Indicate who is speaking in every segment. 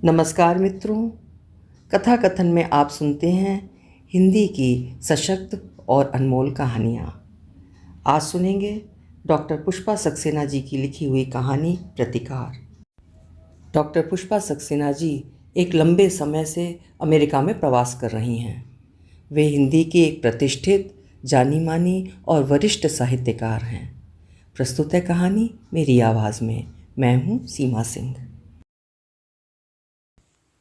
Speaker 1: नमस्कार मित्रों, कथा कथन में आप सुनते हैं हिंदी की सशक्त और अनमोल कहानियाँ। आज सुनेंगे डॉक्टर पुष्पा सक्सेना जी की लिखी हुई कहानी प्रतिकार। डॉक्टर पुष्पा सक्सेना जी एक लंबे समय से अमेरिका में प्रवास कर रही हैं। वे हिंदी की एक प्रतिष्ठित, जानी मानी और वरिष्ठ साहित्यकार हैं। प्रस्तुत है कहानी मेरी आवाज़ में। मैं हूँ सीमा सिंह।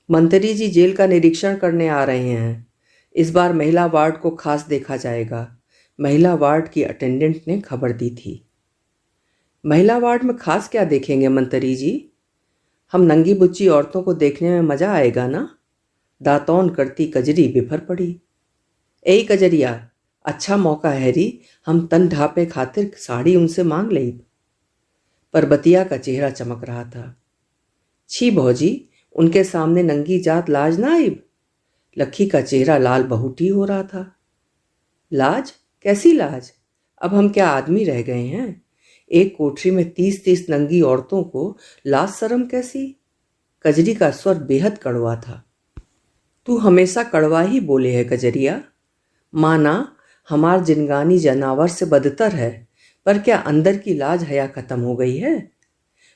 Speaker 1: मंत्री जी जेल का निरीक्षण करने आ रहे हैं। इस बार महिला वार्ड को खास देखा जाएगा, महिला वार्ड की अटेंडेंट ने खबर दी थी। महिला वार्ड में खास क्या देखेंगे मंत्री जी? हम नंगी बुच्ची औरतों को देखने में मजा आएगा ना? दातौन करती कजरी बिफर पड़ी। ए कजरिया, अच्छा मौका है री, हम तन ढापे खातिर साड़ी उनसे मांग लई। परबतिया का चेहरा चमक रहा था। छी भौजी, उनके सामने नंगी जात लाज ना आइब। लक्की का चेहरा लाल बहुटी हो रहा था। लाज? कैसी लाज? अब हम क्या आदमी रह गए हैं? एक कोठरी में 30-30 नंगी औरतों को लाज शर्म कैसी? कजरी का स्वर बेहद कड़वा था। तू हमेशा कड़वा ही बोले है कजरिया। माना हमार जिनगानी जनावर से बदतर है, पर क्या अंदर की लाज हया खत्म हो गई है?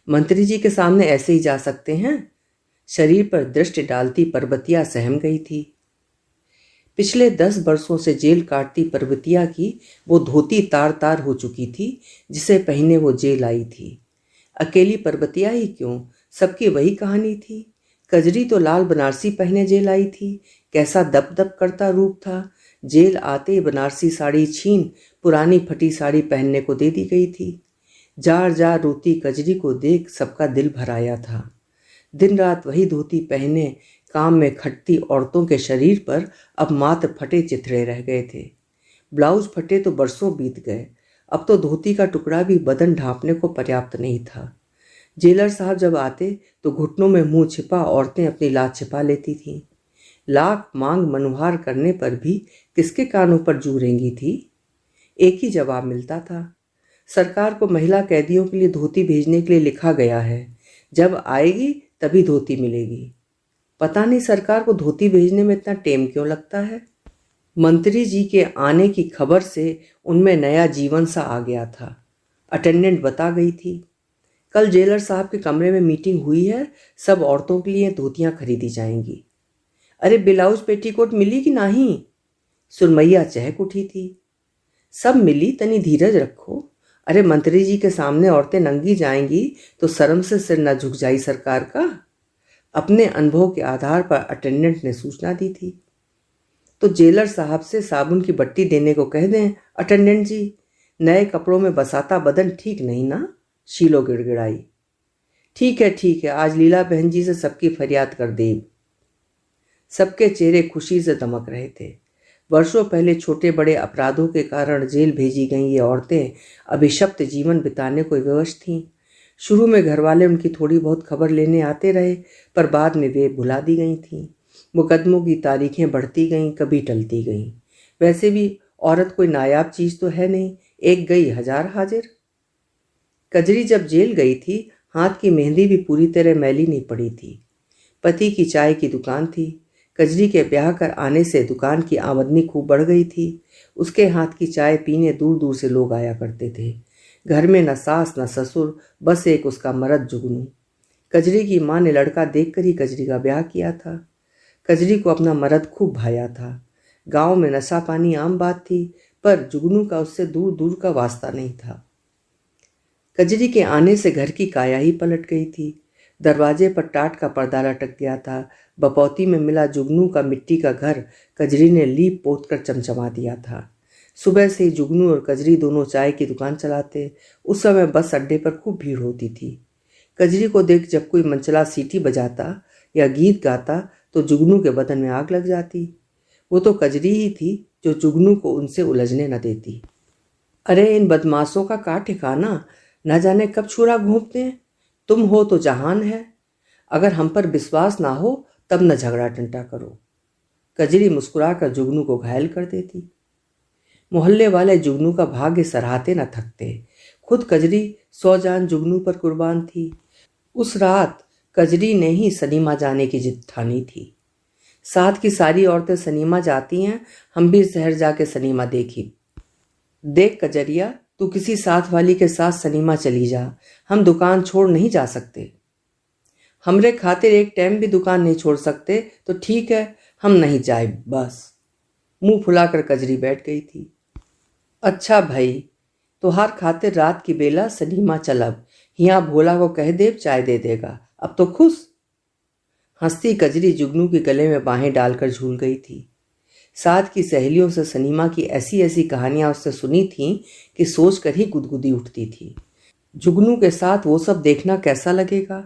Speaker 1: मंत्री जी के सामने ऐसे ही जा सकते हैं? शरीर पर दृष्टि डालती परबतिया सहम गई थी। पिछले 10 वर्षों से जेल काटती परबतिया की वो धोती तार तार हो चुकी थी जिसे पहने वो जेल आई थी। अकेली परबतिया ही क्यों, सबकी वही कहानी थी। कजरी तो लाल बनारसी पहने जेल आई थी। कैसा दप दप करता रूप था। जेल आते ही बनारसी साड़ी छीन पुरानी फटी साड़ी पहनने को दे दी गई थी। जार जार रोती कजरी को देख सबका दिल भर आया था। दिन रात वही धोती पहने काम में खटती औरतों के शरीर पर अब मात्र फटे चिथड़े रह गए थे। ब्लाउज फटे तो बरसों बीत गए, अब तो धोती का टुकड़ा भी बदन ढांपने को पर्याप्त नहीं था। जेलर साहब जब आते तो घुटनों में मुंह छिपा औरतें अपनी लाज छिपा लेती थीं। लाख मांग मनुहार करने पर भी किसके कानों पर जू रेंगी थी? एक ही जवाब मिलता था, सरकार को महिला कैदियों के लिए धोती भेजने के लिए लिखा गया है, जब आएगी तभी धोती मिलेगी। पता नहीं सरकार को धोती भेजने में इतना टेम क्यों लगता है। मंत्री जी के आने की खबर से उनमें नया जीवन सा आ गया था। अटेंडेंट बता गई थी, कल जेलर साहब के कमरे में मीटिंग हुई है, सब औरतों के लिए धोतियां खरीदी जाएंगी। अरे ब्लाउज पेटीकोट मिली कि नहीं? सुरमैया चहक उठी थी। सब मिली, तनी धीरज रखो। अरे मंत्री जी के सामने औरतें नंगी जाएंगी तो शर्म से सिर न झुक जाई सरकार का? अपने अनुभव के आधार पर अटेंडेंट ने सूचना दी थी। तो जेलर साहब से साबुन की बट्टी देने को कह दें अटेंडेंट जी, नए कपड़ों में बसाता बदन ठीक नहीं ना? शीलो गिड़गिड़ाई। ठीक है, आज लीला बहन जी से सबकी फरियाद कर देब। सबके चेहरे खुशी से दमक रहे थे। वर्षों पहले छोटे बड़े अपराधों के कारण जेल भेजी गई ये औरतें अभिशप्त जीवन बिताने को विवश थीं। शुरू में घरवाले उनकी थोड़ी बहुत खबर लेने आते रहे, पर बाद में वे भुला दी गई थीं। मुकदमों की तारीखें बढ़ती गईं, कभी टलती गईं। वैसे भी औरत कोई नायाब चीज तो है नहीं, एक गई हजार हाजिर। कजरी जब जेल गई थी, हाथ की मेहंदी भी पूरी तरह मैली नहीं पड़ी थी। पति की चाय की दुकान थी। कजरी के ब्याह कर आने से दुकान की आमदनी खूब बढ़ गई थी। उसके हाथ की चाय पीने दूर दूर से लोग आया करते थे। घर में न सास न ससुर, बस एक उसका मर्द जुगनू। कजरी की माँ ने लड़का देखकर ही कजरी का ब्याह किया था। कजरी को अपना मर्द खूब भाया था। गांव में नशा पानी आम बात थी, पर जुगनू का उससे दूर दूर का वास्ता नहीं था। कजरी के आने से घर की काया ही पलट गई थी। दरवाजे पर टाट का पर्दा लटक गया था। बपौती में मिला जुगनू का मिट्टी का घर कजरी ने लीप पोत कर चमचमा दिया था। सुबह से ही जुगनू और कजरी दोनों चाय की दुकान चलाते। उस समय बस अड्डे पर खूब भीड़ होती थी। कजरी को देख जब कोई मनचला सीटी बजाता या गीत गाता तो जुगनू के बदन में आग लग जाती। वो तो कजरी ही थी जो जुगनू को उनसे उलझने न देती। अरे इन बदमाशों का का ठिकाना, न जाने कब छुरा घोंपते हैं। तुम हो तो जहान है, अगर हम पर विश्वास ना हो तब न झगड़ा टंटा करो। कजरी मुस्कुराकर जुगनू को घायल कर देती। मोहल्ले वाले जुगनू का भाग्य सराहते न थकते। खुद कजरी 100 जान जुगनू पर कुर्बान थी। उस रात कजरी ने ही सनीमा जाने की जिद ठानी थी। साथ की सारी औरतें सनीमा जाती हैं, हम भी शहर जाके सनीमा देखी। देख कजरिया, तू किसी साथ वाली के साथ सनीमा चली जा, हम दुकान छोड़ नहीं जा सकते। हमरे खातिर एक टाइम भी दुकान नहीं छोड़ सकते तो ठीक है, हम नहीं जाए बस। मुंह फुलाकर कजरी बैठ गई थी। अच्छा भाई, तोहार खातिर रात की बेला सनीमा चलब, हिया भोला को कह देव चाय दे देगा, अब तो खुश। हंसती कजरी जुगनू के गले में बाहें डालकर झूल गई थी। साथ की सहेलियों से सनीमा की ऐसी ऐसी कहानियां उससे सुनी थीं कि सोचकर ही गुदगुदी उठती थी। जुगनू के साथ वो सब देखना कैसा लगेगा।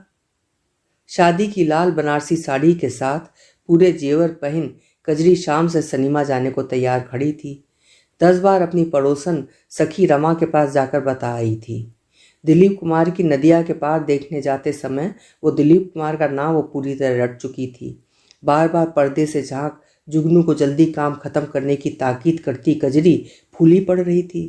Speaker 1: शादी की लाल बनारसी साड़ी के साथ पूरे जेवर पहन कजरी शाम से सनीमा जाने को तैयार खड़ी थी। 10 बार अपनी पड़ोसन सखी रमा के पास जाकर बता आई थी। दिलीप कुमार की नदिया के पार देखने जाते समय वो दिलीप कुमार का नाम वो पूरी तरह रट चुकी थी। बार बार पर्दे से झांक जुगनू को जल्दी काम खत्म करने की ताकीद करती कजरी फूली पड़ रही थी।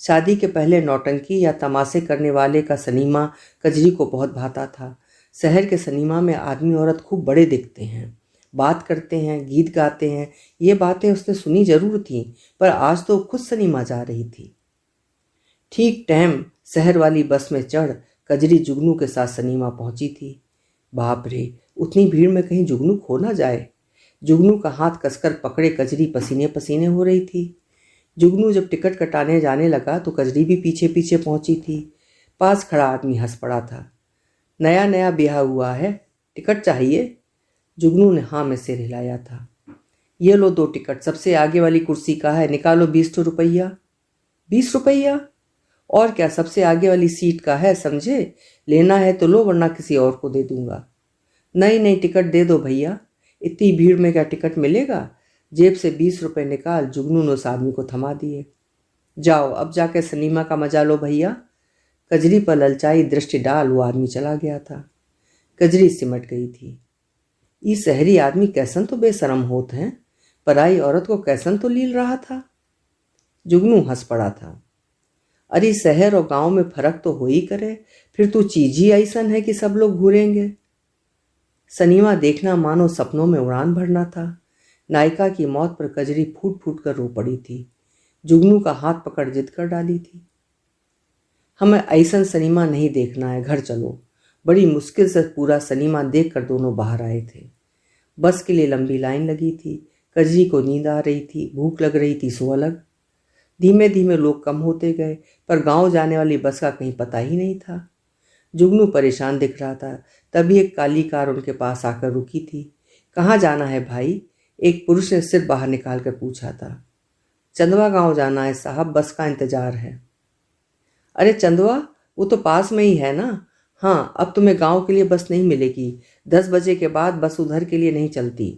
Speaker 1: शादी के पहले नौटंकी या तमाशे करने वाले का सनीमा कजरी को बहुत भाता था। शहर के सनीमा में आदमी औरत खूब बड़े दिखते हैं, बात करते हैं, गीत गाते हैं। ये बातें उसने सुनी जरूर थी, पर आज तो खुद सनीमा जा रही थी। ठीक टाइम शहर वाली बस में चढ़ कजरी जुगनू के साथ सनीमा पहुंची थी। बाप रे, उतनी भीड़ में कहीं जुगनू खो ना जाए। जुगनू का हाथ कसकर पकड़े कजरी पसीने पसीने हो रही थी। जुगनू जब टिकट कटाने जाने लगा तो कजरी भी पीछे पीछे पहुंची थी। पास खड़ा आदमी हंस पड़ा था। नया नया ब्याह हुआ है, टिकट चाहिए? जुगनू ने हाँ में सिर हिलाया था। ये लो 2 टिकट, सबसे आगे वाली कुर्सी का है, निकालो 20 रुपया। 20 रुपया? और क्या, सबसे आगे वाली सीट का है, समझे? लेना है तो लो, वरना किसी और को दे दूंगा। नहीं नहीं, टिकट दे दो भैया, इतनी भीड़ में क्या टिकट मिलेगा? जेब से 20 रुपये निकाल जुगनू ने उस आदमी को थमा दिए। जाओ अब जाके सनीमा का मजा लो भैया। कजरी पर ललचाई दृष्टि डाल वो आदमी चला गया था। कजरी सिमट गई थी। ये शहरी आदमी कैसन तो बेशरम होत हैं, पराई औरत को कैसन तो लील रहा था। जुगनू हंस पड़ा था। अरे शहर और गांव में फर्क तो हो ही करे, फिर तू चीज ही ऐसन है कि सब लोग घूरेंगे। सनीमा देखना मानो सपनों में उड़ान भरना था। नायिका की मौत पर कजरी फूट फूट कर रो पड़ी थी। जुगनू का हाथ पकड़ जिद कर डाली थी। हमें ऐसन सनीमा नहीं देखना है, घर चलो। बड़ी मुश्किल से पूरा सनीमा देख कर दोनों बाहर आए थे। बस के लिए लंबी लाइन लगी थी। कजरी को नींद आ रही थी, भूख लग रही थी, सो अलग। धीमे धीमे लोग कम होते गए, पर गांव जाने वाली बस का कहीं पता ही नहीं था। जुगनू परेशान दिख रहा था। तभी एक काली कार उनके पास आकर रुकी थी। कहाँ जाना है भाई? एक पुरुष ने सिर बाहर निकाल कर पूछा था। चंदवा गांव जाना है साहब, बस का इंतजार है। अरे चंदवा, वो तो पास में ही है ना। हाँ, अब तुम्हें गांव के लिए बस नहीं मिलेगी। 10 बजे के बाद बस उधर के लिए नहीं चलती।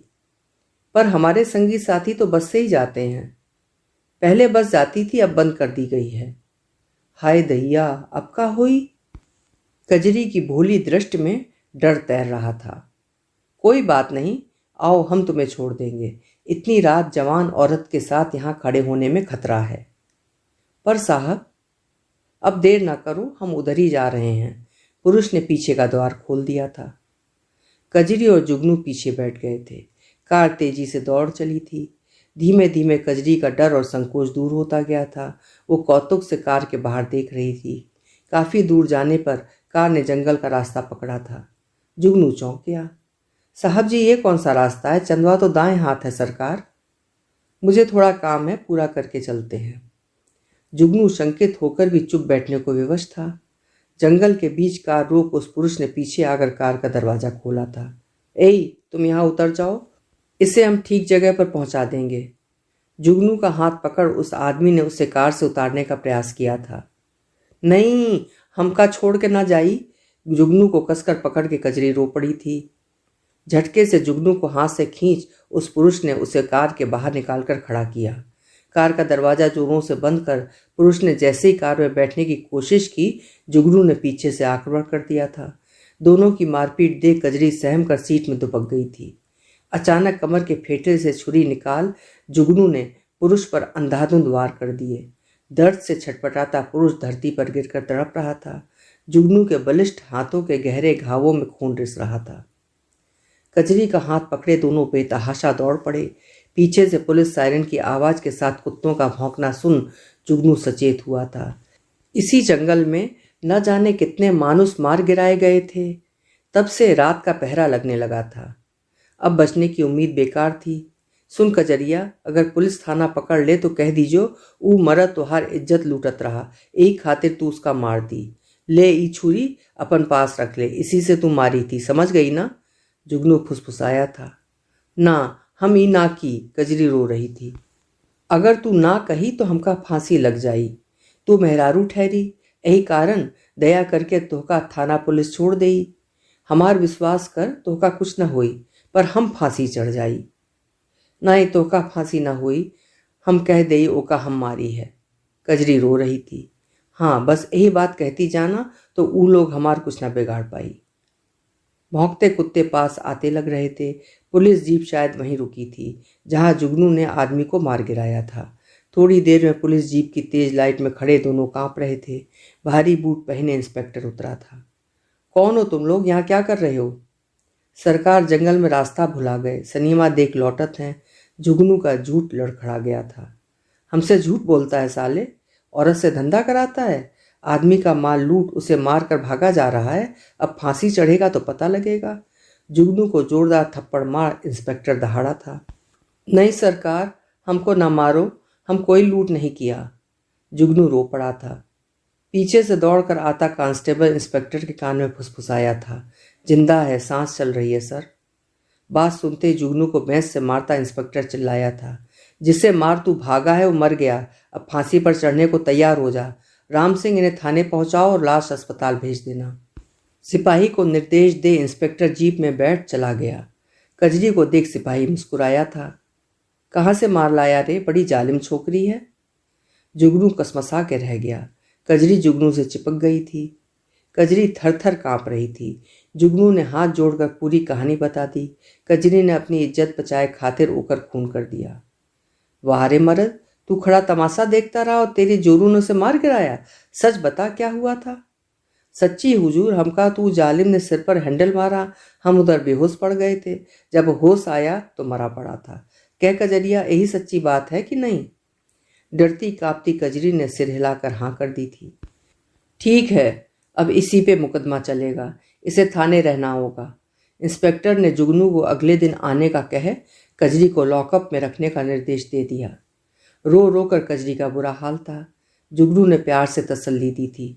Speaker 1: पर हमारे संगी साथी तो बस से ही जाते हैं। पहले बस जाती थी, अब बंद कर दी गई है। हाय दैया, अब का हुई? कजरी की भोली दृष्टि में डर तैर रहा था। कोई बात नहीं, आओ हम तुम्हें छोड़ देंगे। इतनी रात जवान औरत के साथ यहाँ खड़े होने में खतरा है। पर साहब, अब देर ना करो, हम उधर ही जा रहे हैं। पुरुष ने पीछे का द्वार खोल दिया था। कजरी और जुगनू पीछे बैठ गए थे। कार तेजी से दौड़ चली थी। धीमे धीमे कजरी का डर और संकोच दूर होता गया था। वो कौतुक से कार के बाहर देख रही थी। काफी दूर जाने पर कार ने जंगल का रास्ता पकड़ा था। जुगनू चौंक गया। साहब जी, ये कौन सा रास्ता है? चंदवा तो दाएं हाथ है सरकार। मुझे थोड़ा काम है, पूरा करके चलते हैं। जुगनू शंकित होकर भी चुप बैठने को विवश था। जंगल के बीच कार रोक उस पुरुष ने पीछे आकर कार का दरवाजा खोला था। एई, तुम यहाँ उतर जाओ, इसे हम ठीक जगह पर पहुंचा देंगे। जुगनू का हाथ पकड़ उस आदमी ने उसे कार से उतारने का प्रयास किया था। नहीं, हमका छोड़ के ना जाई। जुगनू को कसकर पकड़ के कजरी रो पड़ी थी। झटके से जुगनू को हाथ से खींच उस पुरुष ने उसे कार के बाहर निकालकर खड़ा किया। कार का दरवाजा जोरों से बंद कर पुरुष ने जैसे ही कार में बैठने की कोशिश की, जुगनू ने पीछे से आक्रमण कर दिया था। दोनों की मारपीट देख कजरी सहम कर सीट में दुबक गई थी। अचानक कमर के फेटे से छुरी निकाल जुगनू ने पुरुष पर अंधाधुंध वार कर दिए। दर्द से छटपटाता पुरुष धरती पर गिरकर तड़प रहा था। जुगनू के बलिष्ठ हाथों के गहरे घावों में खून रिस रहा था। कजरी का हाथ पकड़े दोनों बेतहाशा दौड़ पड़े। पीछे से पुलिस सायरन की आवाज के साथ कुत्तों का भौंकना सुन जुगनू सचेत हुआ था। इसी जंगल में न जाने कितने मानुस मार गिराए गए थे। तब से रात का पहरा लगने लगा था। अब बचने की उम्मीद बेकार थी। सुन कजरिया, अगर पुलिस थाना पकड़ ले तो कह दीजो ऊ मरद तोहार इज्जत लूटत रहा, यही खातिर तू उसका मार दी। ले ई छुरी अपन पास रख ले, इसी से तू मारी थी, समझ गई ना? जुगनू फुसफुसाया था। ना, हम ई ना की। कजरी रो रही थी। अगर तू ना कही तो हमका फांसी लग जाई। तू मेहरारू ठहरी, यही कारण दया करके तोहका थाना पुलिस छोड़ देई। हमार विश्वास कर, तोहका कुछ न होई, पर हम फांसी चढ़ जाई। नहीं, तोहका फांसी न हुई, हम कह देई ओका हम मारी है। कजरी रो रही थी। हाँ, बस यही बात कहती जाना तो ऊ लोग हमार कुछ न बिगाड़ पाई। भौंकते कुत्ते पास आते लग रहे थे। पुलिस जीप शायद वहीं रुकी थी जहां जुगनू ने आदमी को मार गिराया था। थोड़ी देर में पुलिस जीप की तेज लाइट में खड़े दोनों कांप रहे थे। भारी बूट पहने इंस्पेक्टर उतरा था। कौन हो तुम लोग? यहाँ क्या कर रहे हो? सरकार जंगल में रास्ता भुला गए, सिनेमा देख लौटत हैं। जुगनू का झूठ लड़खड़ा गया था। हमसे झूठ बोलता है साले, औरत से धंधा कराता है, आदमी का माल लूट उसे मार कर भागा जा रहा है। अब फांसी चढ़ेगा तो पता लगेगा। जुगनू को जोरदार थप्पड़ मार इंस्पेक्टर दहाड़ा था। नहीं सरकार, हमको ना मारो, हम कोई लूट नहीं किया। जुगनू रो पड़ा था। पीछे से दौड़कर आता कांस्टेबल इंस्पेक्टर के कान में फुसफुसाया था। जिंदा है, सांस चल रही है सर। बात सुनते जुगनू को भैंस से मारता इंस्पेक्टर चिल्लाया था। जिसे मार तू भागा है वो मर गया, अब फांसी पर चढ़ने को तैयार हो जा। राम सिंह, इन्हें थाने पहुंचाओ और लाश अस्पताल भेज देना। सिपाही को निर्देश दे इंस्पेक्टर जीप में बैठ चला गया। कजरी को देख सिपाही मुस्कुराया था। कहाँ से मार लाया रे, बड़ी जालिम छोकरी है। जुगनू कसमसा के रह गया। कजरी जुगनू से चिपक गई थी। कजरी थर थर कांप रही थी। जुगनू ने हाथ जोड़कर पूरी कहानी बता दी। कजरी ने अपनी इज्जत बचाए खातिर ओकर खून कर दिया। वाह रे मर्द, तू खड़ा तमाशा देखता रहा और तेरी जोरू ने उसे मार गिराया। सच बता, क्या हुआ था? सच्ची हुजूर, हमका तू जालिम ने सिर पर हैंडल मारा, हम उधर बेहोश पड़ गए थे। जब होश आया तो मरा पड़ा था। कह कजरिया, यही सच्ची बात है कि नहीं? डरती कांपती कजरी ने सिर हिलाकर हाँ कर दी थी। ठीक है, अब इसी पे मुकदमा चलेगा, इसे थाने रहना होगा। इंस्पेक्टर ने जुगनू को अगले दिन आने का कह कजरी को लॉकअप में रखने का निर्देश दे दिया। रो रो कर कजरी का बुरा हाल था। जुगनू ने प्यार से तसल्ली दी थी।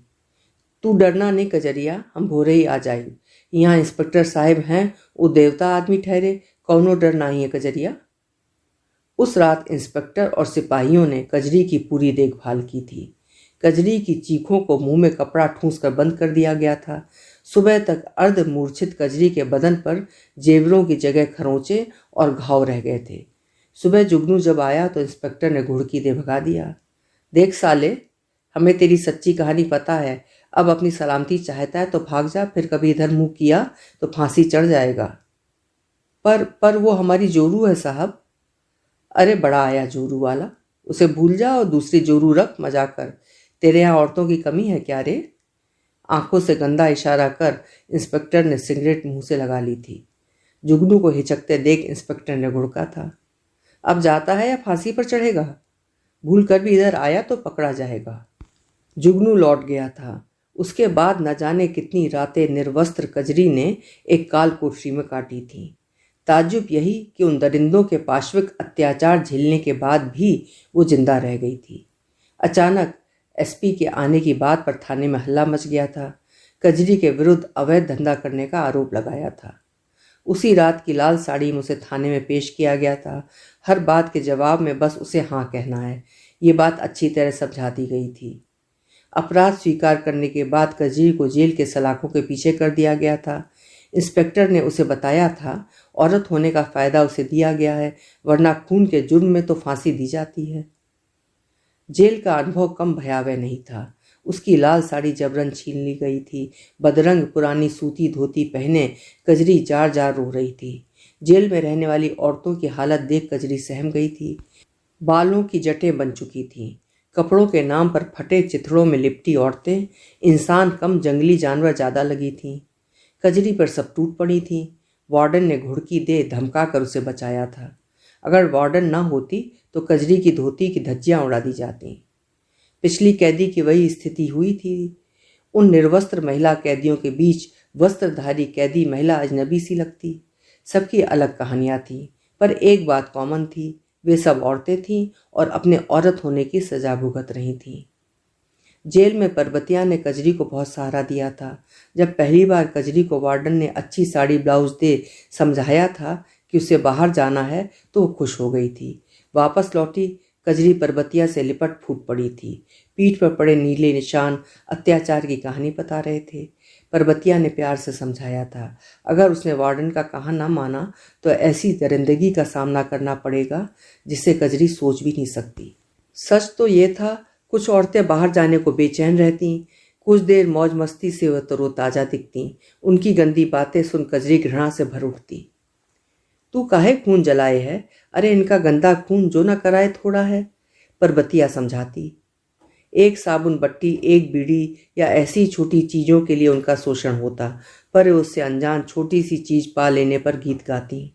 Speaker 1: तू डरना नहीं कजरिया, हम भोरे ही आ जाए। यहाँ इंस्पेक्टर साहब हैं, वो देवता आदमी ठहरे, कौनो डर नहीं है कजरिया। उस रात इंस्पेक्टर और सिपाहियों ने कजरी की पूरी देखभाल की थी। कजरी की चीखों को मुंह में कपड़ा ठूंस कर बंद कर दिया गया था। सुबह तक अर्ध मूर्छित कजरी के बदन पर जेवरों की जगह खरोंचे और घाव रह गए थे। सुबह जुगनू जब आया तो इंस्पेक्टर ने घुड़की दे भगा दिया। देख साले, हमें तेरी सच्ची कहानी पता है, अब अपनी सलामती चाहता है तो भाग जा, फिर कभी इधर मुंह किया तो फांसी चढ़ जाएगा। पर वो हमारी जोरू है साहब। अरे बड़ा आया जोरू वाला, उसे भूल जा और दूसरी जोरू रख, मजा कर। तेरे यहाँ औरतों की कमी है क्या रे? आंखों से गंदा इशारा कर इंस्पेक्टर ने सिगरेट मुंह से लगा ली थी। जुगनू को हिचकते देख इंस्पेक्टर ने घुड़का था। अब जाता है या फांसी पर चढ़ेगा? भूल कर भी इधर आया तो पकड़ा जाएगा। जुगनू लौट गया था। उसके बाद न जाने कितनी रातें निर्वस्त्र कजरी ने एक काल कोठरी में काटी थीं। ताज्जुब यही कि उन दरिंदों के पाशविक अत्याचार झेलने के बाद भी वो जिंदा रह गई थी। अचानक एसपी के आने की बात पर थाने में हल्ला मच गया था। कजरी के विरुद्ध अवैध धंधा करने का आरोप लगाया था। उसी रात की लाल साड़ी में उसे थाने में पेश किया गया था। हर बात के जवाब में बस उसे हाँ कहना है, ये बात अच्छी तरह समझा दी गई थी। अपराध स्वीकार करने के बाद कजरी को जेल के सलाखों के पीछे कर दिया गया था। इंस्पेक्टर ने उसे बताया था, औरत होने का फायदा उसे दिया गया है, वरना खून के जुर्म में तो फांसी दी जाती है। जेल का अनुभव कम भयावह नहीं था। उसकी लाल साड़ी जबरन छीन ली गई थी। बदरंग पुरानी सूती धोती पहने कजरी जार जार रो रही थी। जेल में रहने वाली औरतों की हालत देख कजरी सहम गई थी। बालों की जटें बन चुकी थीं। कपड़ों के नाम पर फटे चिथड़ों में लिपटी औरतें इंसान कम जंगली जानवर ज़्यादा लगी थीं। कजरी पर सब टूट पड़ी थीं। वार्डन ने घुड़की दे धमका कर उसे बचाया था। अगर वार्डन न होती तो कजरी की धोती की धज्जियां उड़ा दी जाती। पिछली कैदी की वही स्थिति हुई थी। उन निर्वस्त्र महिला कैदियों के बीच वस्त्रधारी कैदी महिला अजनबी सी लगती। सबकी अलग कहानियां थीं, पर एक बात कॉमन थी, वे सब औरतें थीं और अपने औरत होने की सजा भुगत रही थीं। जेल में परबतिया ने कजरी को बहुत सहारा दिया था। जब पहली बार कजरी को वार्डन ने अच्छी साड़ी ब्लाउज दे समझाया था कि उसे बाहर जाना है तो वो खुश हो गई थी। वापस लौटी कजरी परबतिया से लिपट फूट पड़ी थी। पीठ पर पड़े नीले निशान अत्याचार की कहानी बता रहे थे। परबतिया ने प्यार से समझाया था, अगर उसने वार्डन का कहा ना माना तो ऐसी दरिंदगी का सामना करना पड़ेगा जिसे कजरी सोच भी नहीं सकती। सच तो ये था, कुछ औरतें बाहर जाने को बेचैन रहती, कुछ देर मौज मस्ती से वह तरोताजा दिखती। उनकी गंदी बातें सुन कजरी घृणा से भर उठती। तू काहे खून जलाए है? अरे इनका गंदा खून जो न कराए थोड़ा है, परबतिया समझाती। एक साबुन बट्टी, एक बीड़ी या ऐसी छोटी चीज़ों के लिए उनका शोषण होता, पर उससे अनजान छोटी सी चीज पा लेने पर गीत गाती।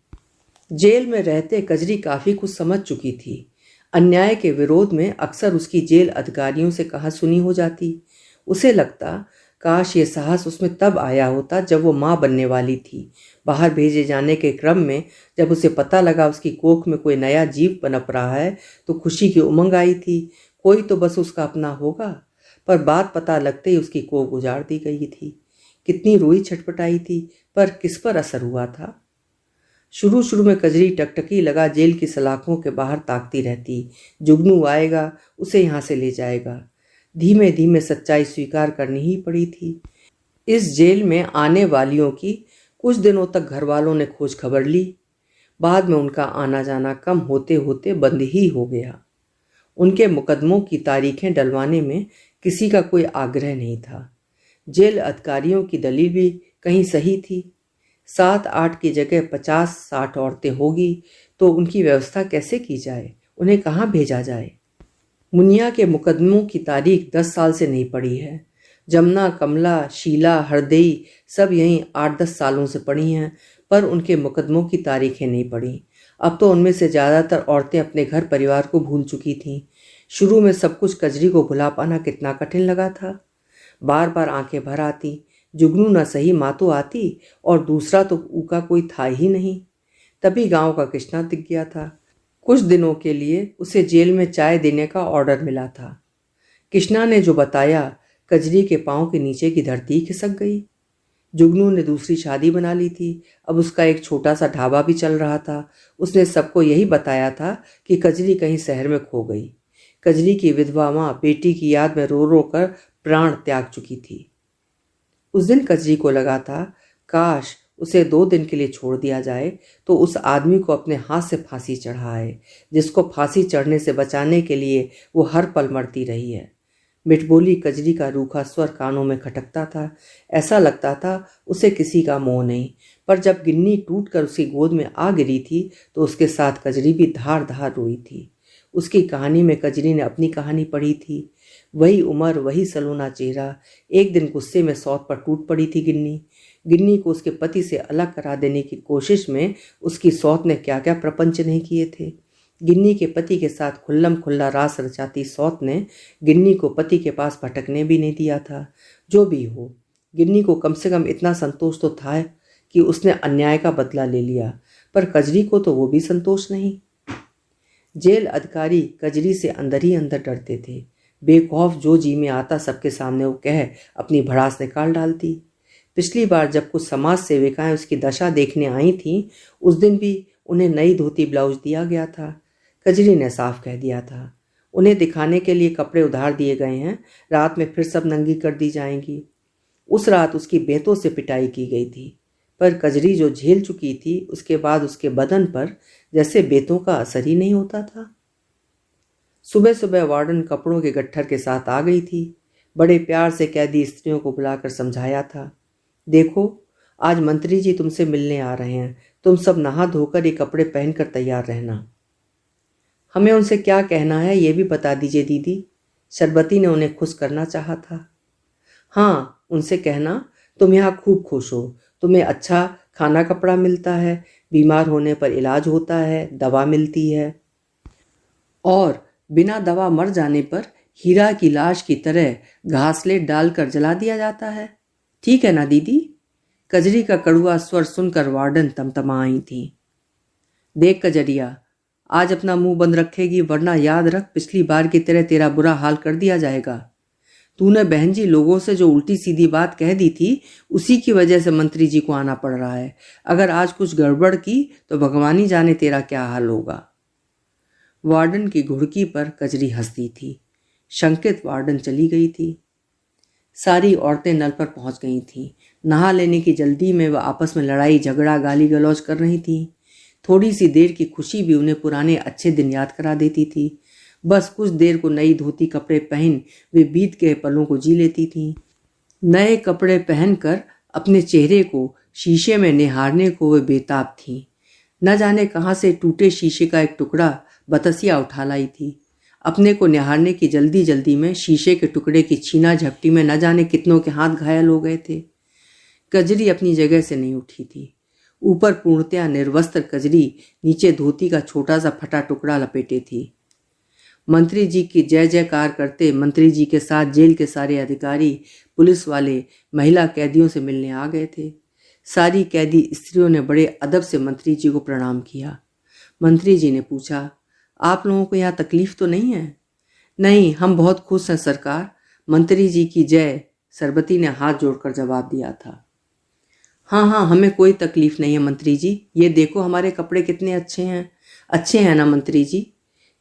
Speaker 1: जेल में रहते कजरी काफ़ी कुछ समझ चुकी थी। अन्याय के विरोध में अक्सर उसकी जेल अधिकारियों से कहा सुनी हो जाती। उसे लगता काश ये साहस उसमें तब आया होता जब वो माँ बनने वाली थी। बाहर भेजे जाने के क्रम में जब उसे पता लगा उसकी कोख में कोई नया जीव पनप रहा है तो खुशी की उमंग आई थी। कोई तो बस उसका अपना होगा। पर बात पता लगते ही उसकी कोख उजाड़ दी गई थी। कितनी रोई छटपटाई थी, पर किस पर असर हुआ था? शुरू शुरू में कजरी टकटकी लगा जेल की सलाखों के बाहर ताकती रहती। जुगनू आएगा, उसे यहाँ से ले जाएगा। धीमे धीमे सच्चाई स्वीकार करनी ही पड़ी थी। इस जेल में आने वालियों की कुछ दिनों तक घर वालों ने खोज खबर ली। बाद में उनका आना जाना कम होते होते बंद ही हो गया। उनके मुकदमों की तारीखें डलवाने में किसी का कोई आग्रह नहीं था। जेल अधिकारियों की दलील भी कहीं सही थी। 7-8 की जगह 50-60 औरतें होगी तो उनकी व्यवस्था कैसे की जाए, उन्हें कहाँ भेजा जाए? मुनिया के मुकदमों की तारीख 10 साल से नहीं पड़ी है। जमुना, कमला, शीला, हरदई सब यहीं 8-10 सालों से पड़ी हैं, पर उनके मुकदमों की तारीखें नहीं पड़ी। अब तो उनमें से ज़्यादातर औरतें अपने घर परिवार को भूल चुकी थीं। शुरू में सब कुछ कजरी को भुला पाना कितना कठिन लगा था। बार बार आंखें भर आती। जुगनू न सही माँ तो आती और दूसरा तो ऊका कोई था ही नहीं। तभी गांव का कृष्णा दिख गया था। कुछ दिनों के लिए उसे जेल में चाय देने का ऑर्डर मिला था। कृष्णा ने जो बताया, कजरी के पांव के नीचे की धरती खिसक गई। जुगनू ने दूसरी शादी बना ली थी। अब उसका एक छोटा सा ढाबा भी चल रहा था। उसने सबको यही बताया था कि कजरी कहीं शहर में खो गई। कजरी की विधवा माँ बेटी की याद में रो रो कर प्राण त्याग चुकी थी। उस दिन कजरी को लगा था काश उसे 2 दिन के लिए छोड़ दिया जाए तो उस आदमी को अपने हाथ से फांसी चढ़ाए, जिसको फांसी चढ़ने से बचाने के लिए वो हर पल मरती रही है। मिठबोली कजरी का रूखा स्वर कानों में खटकता था। ऐसा लगता था उसे किसी का मोह नहीं। पर जब गिन्नी टूट कर उसकी गोद में आ गिरी थी तो उसके साथ कजरी भी धार धार रोई थी। उसकी कहानी में कजरी ने अपनी कहानी पढ़ी थी। वही उम्र, वही सलोना चेहरा। एक दिन गुस्से में सौत पर टूट पड़ी थी गिन्नी। गिन्नी को उसके पति से अलग करा देने की कोशिश में उसकी सौत ने क्या क्या प्रपंच नहीं किए थे। गिन्नी के पति के साथ खुल्लम खुल्ला रास रचाती सौत ने गिन्नी को पति के पास भटकने भी नहीं दिया था। जो भी हो, गिन्नी को कम से कम इतना संतोष तो था कि उसने अन्याय का बदला ले लिया, पर कजरी को तो वो भी संतोष नहीं। जेल अधिकारी कजरी से अंदर ही अंदर डरते थे। बेखौफ जो जी में आता सबके सामने वो कह अपनी भड़ास निकाल डालती। पिछली बार जब कुछ समाज सेविकाएं उसकी दशा देखने आई थीं, उस दिन भी उन्हें नई धोती ब्लाउज दिया गया था। कजरी ने साफ कह दिया था उन्हें दिखाने के लिए कपड़े उधार दिए गए हैं, रात में फिर सब नंगी कर दी जाएंगी। उस रात उसकी बेंतों से पिटाई की गई थी, पर कजरी जो झेल चुकी थी उसके बाद उसके बदन पर जैसे बेंतों का असर ही नहीं होता था। सुबह सुबह वार्डन कपड़ों के गट्ठर के साथ आ गई थी। बड़े प्यार से कैदी स्त्रियों को बुलाकर समझाया था, देखो आज मंत्री जी तुमसे मिलने आ रहे हैं, तुम सब नहा धोकर ये कपड़े पहनकर तैयार रहना। हमें उनसे क्या कहना है ये भी बता दीजिए दीदी। सरबती ने उन्हें खुश करना चाहा था। हाँ, उनसे कहना तुम यहाँ खूब खुश हो, तुम्हें अच्छा खाना कपड़ा मिलता है, बीमार होने पर इलाज होता है, दवा मिलती है, और बिना दवा मर जाने पर हीरा की लाश की तरह घासलेट डालकर जला दिया जाता है। ठीक है ना दीदी? कजरी का कड़वा स्वर सुनकर वार्डन तमतमा आई थी। देख कजरिया, आज अपना मुंह बंद रखेगी, वरना याद रख पिछली बार की तरह तेरा बुरा हाल कर दिया जाएगा। तूने बहन जी लोगों से जो उल्टी सीधी बात कह दी थी, उसी की वजह से मंत्री जी को आना पड़ रहा है। अगर आज कुछ गड़बड़ की तो भगवान ही जाने तेरा क्या हाल होगा। वार्डन की घुड़की पर कजरी हंसती थी। शंकित वार्डन चली गई थी। सारी औरतें नल पर पहुंच गई थीं। नहा लेने की जल्दी में वह आपस में लड़ाई झगड़ा गाली गलौज कर रही थीं। थोड़ी सी देर की खुशी भी उन्हें पुराने अच्छे दिन याद करा देती थी। बस कुछ देर को नई धोती कपड़े पहन वे बीत के पलों को जी लेती थीं। नए कपड़े पहनकर अपने चेहरे को शीशे में निहारने को वे बेताब थीं। न जाने कहाँ से टूटे शीशे का एक टुकड़ा बतसिया उठा लाई थी। अपने को निहारने की जल्दी जल्दी में शीशे के टुकड़े की छीना झपटी में न जाने कितनों के हाथ घायल हो गए थे। कजरी अपनी जगह से नहीं उठी थी। ऊपर पूर्णतया निर्वस्त्र कजरी नीचे धोती का छोटा सा फटा टुकड़ा लपेटे थी। मंत्री जी की जय जयकार करते मंत्री जी के साथ जेल के सारे अधिकारी, पुलिस वाले महिला कैदियों से मिलने आ गए थे। सारी कैदी स्त्रियों ने बड़े अदब से मंत्री जी को प्रणाम किया। मंत्री जी ने पूछा, आप लोगों को यहाँ तकलीफ तो नहीं है? नहीं, हम बहुत खुश हैं सरकार। मंत्री जी की जय, सरबती ने हाथ जोड़कर जवाब दिया था। हाँ, हमें कोई तकलीफ नहीं है मंत्री जी। ये देखो हमारे कपड़े कितने अच्छे हैं। अच्छे हैं ना मंत्री जी?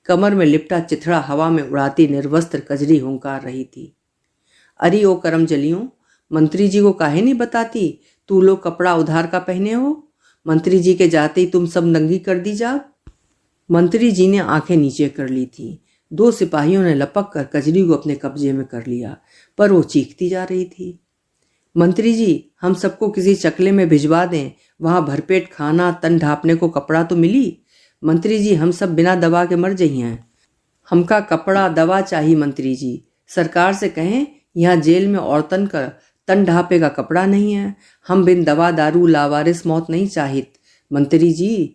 Speaker 1: कमर में लिपटा चिथड़ा हवा में उड़ाती निर्वस्त्र कजरी हुंकार रही थी। अरे ओ करम जलियों, मंत्री जी को काहे नहीं बताती तू लोग कपड़ा उधार का पहने हो? मंत्री जी के जाते ही तुम सब नंगी कर दी जा। मंत्री जी ने आंखें नीचे कर ली थी। दो सिपाहियों ने लपक कर कजरी को अपने कब्जे में कर लिया, पर वो चीखती जा रही थी। मंत्री जी, हम सबको किसी चकले में भिजवा दें, वहां भरपेट खाना, तन ढांपने को कपड़ा तो मिली। मंत्री जी, हम सब बिना दवा के मर जाइए हैं। हमका कपड़ा दवा चाहिए मंत्री जी। सरकार से कहें यहाँ जेल में औरतन का तन ढांपे का कपड़ा नहीं है। हम बिन दवा दारू लावारिस मौत नहीं चाहित मंत्री जी।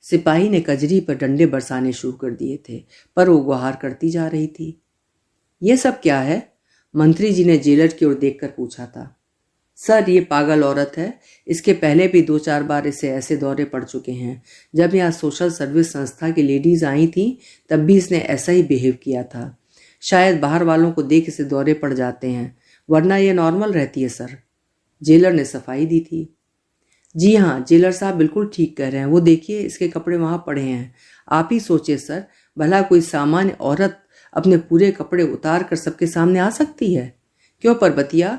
Speaker 1: सिपाही ने कजरी पर डंडे बरसाने शुरू कर दिए थे, पर वो गुहार करती जा रही थी। ये सब क्या है? मंत्री जी ने जेलर की ओर देखकर पूछा था। सर, ये पागल औरत है। इसके पहले भी 2-4 बार इसे ऐसे दौरे पड़ चुके हैं। जब यहाँ सोशल सर्विस संस्था की लेडीज आई थी तब भी इसने ऐसा ही बिहेव किया था। शायद बाहर वालों को देख इसे दौरे पड़ जाते हैं, वरना ये नॉर्मल रहती है सर। जेलर ने सफाई दी थी। जी हाँ, जेलर साहब बिल्कुल ठीक कह रहे हैं। वो देखिए, इसके कपड़े वहाँ पड़े हैं। आप ही सोचिए सर, भला कोई सामान्य औरत अपने पूरे कपड़े उतार कर सबके सामने आ सकती है? क्यों परबतिया,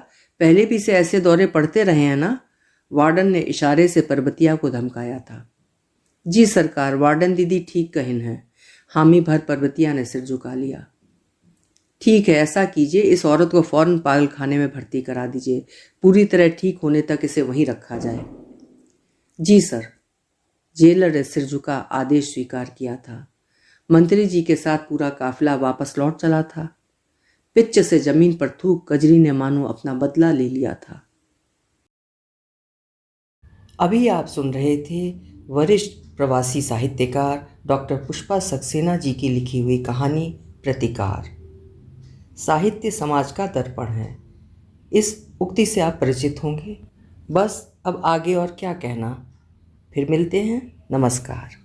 Speaker 1: पहले भी से ऐसे दौरे पड़ते रहे हैं ना? वार्डन ने इशारे से परबतिया को धमकाया था। जी सरकार, वार्डन दीदी ठीक कहिन है। हामी भर परबतिया ने सिर झुका लिया। ठीक है, ऐसा कीजिए, इस औरत को फौरन पागल खाने में भर्ती करा दीजिए। पूरी तरह ठीक होने तक इसे वहीं रखा जाए। जी सर। जेलर ने सिर झुका आदेश स्वीकार किया था। मंत्री जी के साथ पूरा काफिला वापस लौट चला था। पिच से जमीन पर थूक कजरी ने मानो अपना बदला ले लिया था। अभी आप सुन रहे थे वरिष्ठ प्रवासी साहित्यकार डॉक्टर पुष्पा सक्सेना जी की लिखी हुई कहानी प्रतिकार। साहित्य समाज का दर्पण है, इस उक्ति से आप परिचित होंगे। बस अब आगे और क्या कहना। फिर मिलते हैं। नमस्कार।